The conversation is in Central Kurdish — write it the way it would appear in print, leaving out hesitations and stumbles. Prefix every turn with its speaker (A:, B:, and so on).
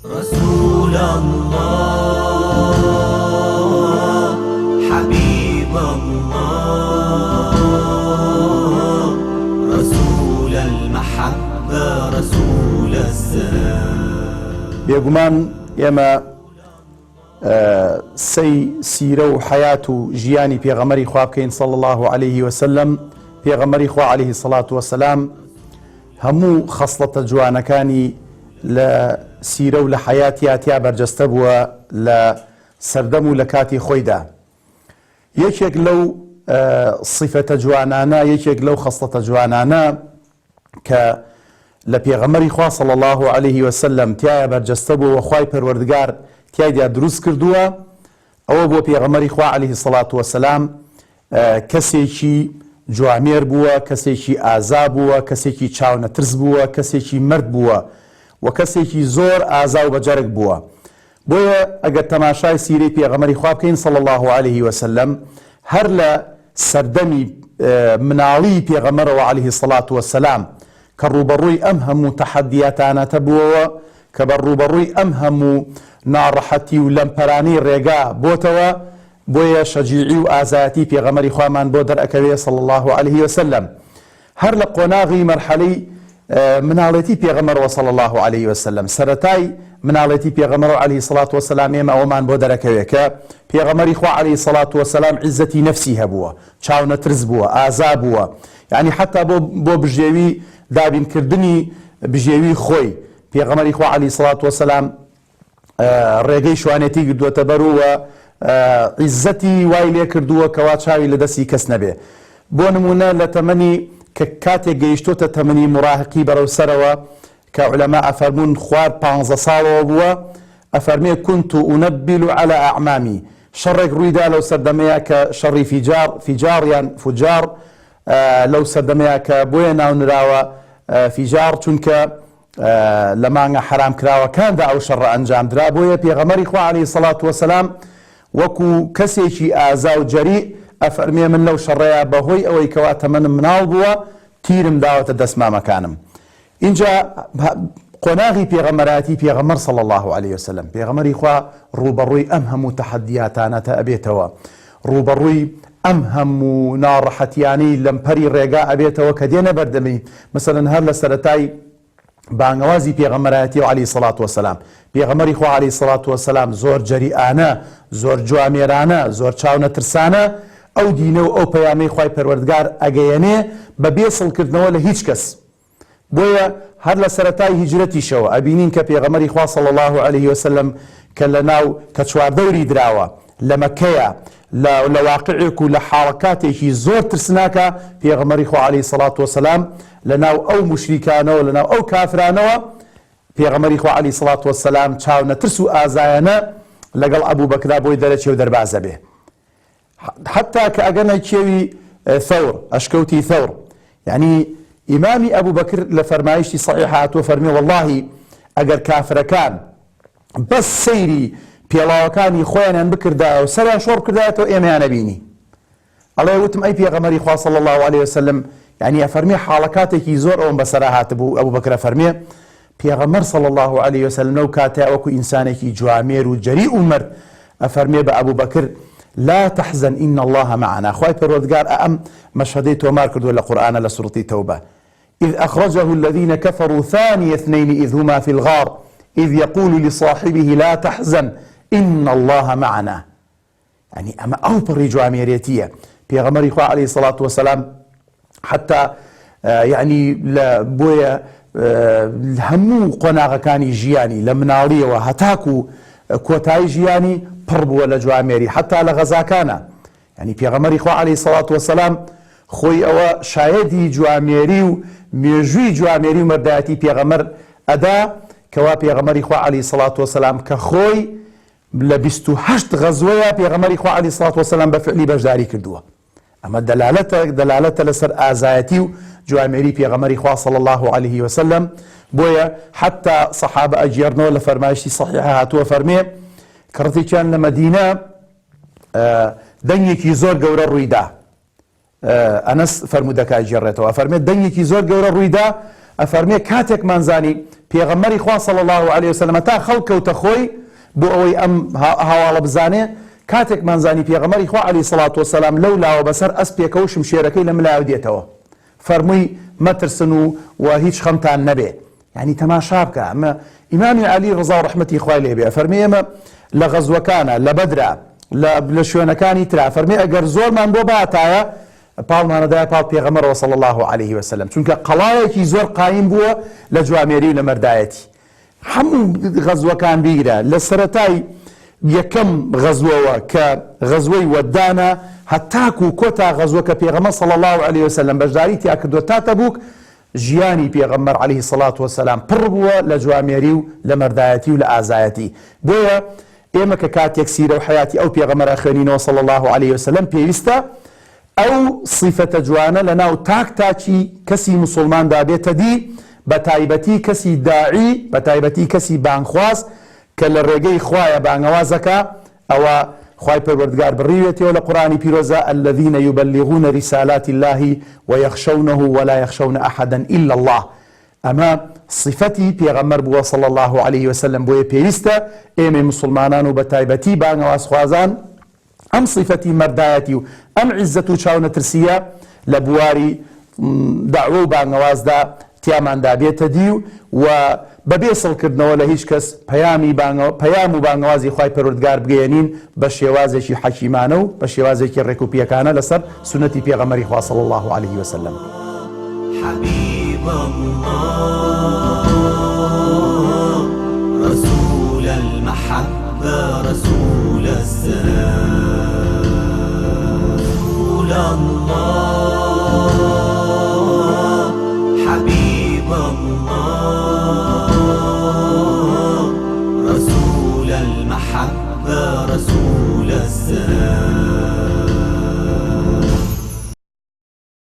A: رسول الله حبيب الله رسول المحبة رسول السلام.
B: بێگومان ئێمە سیرە و حیات و ژیانی پێغەمبەری خوا بکەین صلی الله عليه وسلم. پێغەمبەری خوا عليه الصلاة والسلام هەموو خەسڵەتە جوانەکانی لە سیرە و لە حیاتیا بەرجەستە بووە لە سەردەم و لە کاتی خۆیدا. یەکێک لەو صیفەتە جوانانە، یەکێک لەو خەسڵەتە جوانانە کە لە پێغەمبەری خوا صلی الله عليه وسلم تایە بەرجەستە بووە، خوای پەروەردگار تایدا دروست کردووە، ئەوە بۆ پێغەمبەری خوا عليه الصلاة والسلام کەسێکی جوامێر بووە، کەسێکی ئازا بووە، کەسێکی چاونەترس بووە، کەسێکی مرد بووە و کەسێکی زۆر ئازا و بەجەرگ بووە. بۆیە ئەگەر تەماشای سیرەی پێغەمبەری خوا بکەین صلی الله عليه وسلم، هەر لە سەردەمی مناڵی پێغەمبەرەوە عليه الصلاة والسلام کە ڕوبەڕووی ئەم هەموو تەحەدیاتانەتە بووەوە، کە بە ڕوبەڕووی ئەم هەموو ناڕەحەتی و لەمپەرانی ڕێگا بۆتەوە، بۆیە شەجیعی و ئازایەتی پێغەمبەری خوامان بۆ دەرئەکەوێ صلی الله عليه وسلم. هەر لە قۆناغی مەرحەلەی مناڵەتی پێغەمبەرەوە صلی الله عليه وسلم، سەرەتای مناڵەتی پێغەمبەرەوە عليه الصلاة والسلام، ئێمە ئەوەمان بۆ دەرەکەوێ کە پێغەمبەری خوا عليه الصلاة والسلام عیزەتی نەفسی هەبووە، چاونەترس بووە، ئازا بووە، یعنی حتا بۆ بژێوی دابینکردنی بژێوی خۆی پێغەمبەری خوا عليه الصلاة والسلام ڕێگەی شوانێتی گردووەتە بەرەوە، عیزەتی وای لێ کردووە کەوا چاوی لە دەستی کەس نەبێ. بۆ نمونە لە تەمەنی کە کاتێک گەیشتۆتە تەمەنی مراهقی بەرەو سەرەوە کە عولەما ئەفەرمون خوار 15 ساڵەوە بووە، ئەفەرمێ كنت أنبل على أعمامي، شەڕێک ڕوویدا لەو سەردەمەیە کە شەڕی فیجاریان فوجار لەو سەردەمەیە کە بۆیە ناونراوە فیجار، چونکە لە مانگە حرام کراوەکاندا ئەو شەڕە ئەنجامدرا. بۆیە پێغەمبەری خوا عليه الصلاة والسلام وەکو کەسێکی ئازا و جەریء ئەفەرمێ من لەو شەڕەیە بەهۆی ئەوەی کەوا تەمەنم مناڵ بووە تیرم داوەتە دەسمامەکانم. اینجا قۆناغی پێغەمبەراتی پێغەمبەر صلی الله عليه وسلم، پێغەمبەری خوا ڕوبەڕووی ئەم هەموو تەحەدیاتانەتە ئەبێتەوە، ڕوبەڕووی ئەم هەموو ناڕەحەتیانی لەمپەری ڕێگا ئەبێتەوە کە دێنە بەردەمی. مەسەلەن هەر لە سەرەتای بانگەوازی پێغەمبەراتی عليه الصلاة والسلام، پێغەمبەری خوا عليه الصلاة والسلام زۆر جەریئانە، زۆر جوامێرانە، زۆر چاونەترسانە ئەو دینە و ئەو پەیامەی خوای پەروەردگار ئەگەیەنێ بە بێسڵکردنەوە لە هیچ کەس. بۆیە هەر لە سەرەتای هیجرەتیشەوە ئەبینین کە پێغەمبەری خوا صلی الله عليه وسلم کە لە ناو کە چواردەوری دراوە لە مەکەیە، لە واقعێک و لە حاڵەکاتێکی زۆر ترسناکە، پێغەمبەری خوا عليه الصلاة والسلام لە ناو ئەو موشریکانەوە، لە ناو ئەو کافرانەوە، پێغەمبەری خوا عليه الصلاة والسلام چاونەترس و ئازایەنە لەگەڵ ئەبوو بەکرا بۆی دەرەچێ و دەربازە بێ. حتا کە ئەگەنە کێوی ثەور، ئەشکەوتی ثەور، یعنی ئیمامی ئەبوو بەکر لە فەرمایشتی صحیح هاتووە فەرمێ وەڵڵاهی ئەگەر کافرەکان بەس سەیری پێڵاوەکانی خۆیانیان بکردایە و سەریان شۆڕ کردایەتەوە ئێمەیان نەبینی. ئەڵێ وتم ئەی پێغەمبەری خوا صلی الله عليه وسلم، یعنی ئەفەرمێ حاڵەکاتێکی زۆر ئەوم بەسەرا هاتبوو. ئەبوو بەکر فەرمێ پێغەمبەر صلی الله عليه وسلم لەو کاتەیە وەکو ئینسانێکی جوامێر و جەریء و مرد ئەفەرمێ بە ئەبوو بەکر لا تحزن إن الله معنا. خوای پەروەردگار ئەم مەشهەدەی تۆمار کردووە لە قورئانە لە سوورەتی تەوبە، إذ أخرجه الذين كفروا ثاني اثنين إذ هما في الغار إذ يقول لصاحبه لا تحزن إن الله معنا. يعني أما أو بڕی جوامێرێتیە پێغەمبەری خوا عليه الصلاة والسلام، حتى يعني بۆیە هەموو قۆناغەکانی ژیانی لە مناڵیەوە هەتاکو کۆتایی ژیانی پڕ بووە لە جوامێری، حتا لە غەزاکانە. يعني پێغەمبەری خوا عليه الصلاة والسلام خۆی ئەوە شایەدی جوامێری و مێژووی جوامێری و مەردایەتی پێغەمبەر ئەدا، کەوا پێغەمبەری خوا عليه الصلاة والسلام کە خۆی لە 28 غەزوەیە پێغەمبەری خوا عليه الصلاة والسلام بە فعلی بەشداری کردووە. ئەمە دەلالەتە لەسەر ئازایەتی و جوامێری پێغەمبەری خوا صلی الله عليه وسلم. بۆیە حتا سەحابە ئەگێڕنەوە لە فەرمایشتی صحیحە هاتووە فەرمێ کە ڕەتێکیان لە مەدینە دەنگێکی زۆر گەورە ڕوویدا. ئەنەس فەرموودەکە ئەگێڕێتەوە، فەرمێ دەنگێکی زۆر گەورە ڕوویدا، ئەفەرمێ کاتێکمان زانی پێغەمبەری خوا صلی الله عليه وسلم تا خەڵکەوتە خۆی بۆ ئەوەی ئەم هەواڵە بزانێ کاتێکمان زانی پێغەمبەری خوا عليه الصلاة والسلام لەو لاوە بەسەر ئەسپێکە و شمشێرەکەی لە ملایەوە دێتەوە فەرمووی مەترسن و هیچ خەمتان نەبێ یعنی تەماشا بکە ئەمە ئیمامی عەلی ڕزا و ڕەحمەتی خوای لێ بێ فەرمووی ئێمە لە غەزوەکانە لە بەدرە لە شوێنەکانی ترا فەرمووی ئەگەر زۆرمان بۆ باتایە پاڵمانەدایە پاڵ پێغەمبەرەوە صلی الله عليه وسلم چونکە قەڵایەکی زۆر قایم بووە لە جوامێری و لە مەردایەتی هەموو غەزوەکان بیگرە لە سەرەتای یەکەم غەزوەوە کە غەزوەی وەدانە هەتاکو کۆتا غەزوەکە پێغەمبەر صلی الله عليه وسلم بەشداری تیا کردووە تا تەبوک ژیانی پێغەمبەر عليه الصلاة والسلام پڕ بووە لە جوامێری و لە مەردایەتی و لە ئازایەتی بۆیە ئێمە کە کاتێک سیرە و حیاتی ئەو پێغەمبەرە خوێنینەوە صلی الله عليه وسلم پێویستە ئەو صیفەتە جوانە لە ناو تاک تاکی کەسی موسڵماندا بێتە دی بە تایبەتی کەسی داعی بە تایبەتی کەسی بانگخواز کە لە ڕێگەی خوایە بانگەوازەکە ئەوە خوای پەروەردگار بڕیوێتەوە لە قورآنی پیرۆزە الذين يبلغون رسالات الله ويخشونه ولا يخشون أحدا إلا الله ئەمە صفەتی پێغەمبەر بووە صلی الله عليه وسلم بۆیە پێویستە ئێمە موسڵمانان و بە تایبەتی بانگەوازخوازان ئەم صفەتی مەردایەتی و ئەم عیزەت و چاونەترسیە لە بواری داعوە و بانگەوازدا تیاماندا بێتە دی و بەبێ سڵکردنەوە لە هیچ کەس پەیام و بانگەوازی خوای پەروەردگار بگەێنین بە شێوازێکی حەکیمانە و بە شێوازێکی ڕێکوپیەکانە لەسەر سونەتی پێغەمبەری خوا صلی الله عليه وسلم.
A: حبيب الله رسول المحبة رسول السلام رسول الله حبيب الله رسول المحبة رسول السلام